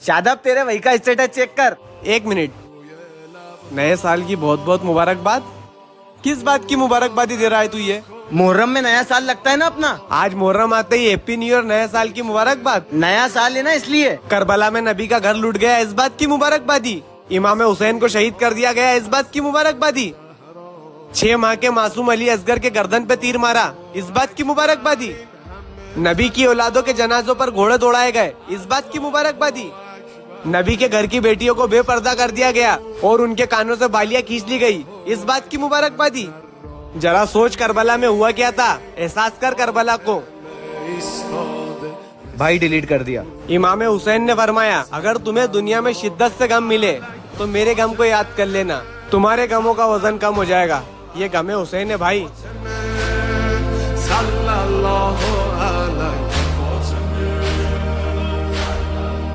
शादाब, तेरे वही का स्टेटस चेक कर। 1 मिनट। नए साल की बहुत बहुत मुबारकबाद। किस बात की मुबारकबादी दे रहा है तू ये? मुहर्रम में नया साल लगता है ना अपना। आज मुहर्रम आते ही हैप्पी न्यू ईयर, नए साल की मुबारकबाद। नया साल है ना इसलिए। करबला में नबी का घर लूट गया, इस बात की मुबारकबादी। इमाम हुसैन को शहीद कर दिया गया, इस बात की मुबारकबादी। 6 माह के मासूम अली असगर के गर्दन पे तीर मारा, इस बात की मुबारकबादी। नबी की औलादों के जनाजों पर घोड़े दौड़ाए गए, इस बात की मुबारकबादी। नबी के घर की बेटियों को बेपर्दा कर दिया गया और उनके कानों से बालियां खींच ली गई, इस बात की मुबारकबादी। जरा सोच करबला में हुआ क्या था, एहसास कर करबला को। भाई डिलीट कर दिया। इमाम हुसैन ने फरमाया, अगर तुम्हें दुनिया में शिद्दत से गम मिले तो मेरे गम को याद कर लेना, तुम्हारे गमों का वजन कम हो जाएगा। ये गम हुसैन है भाई।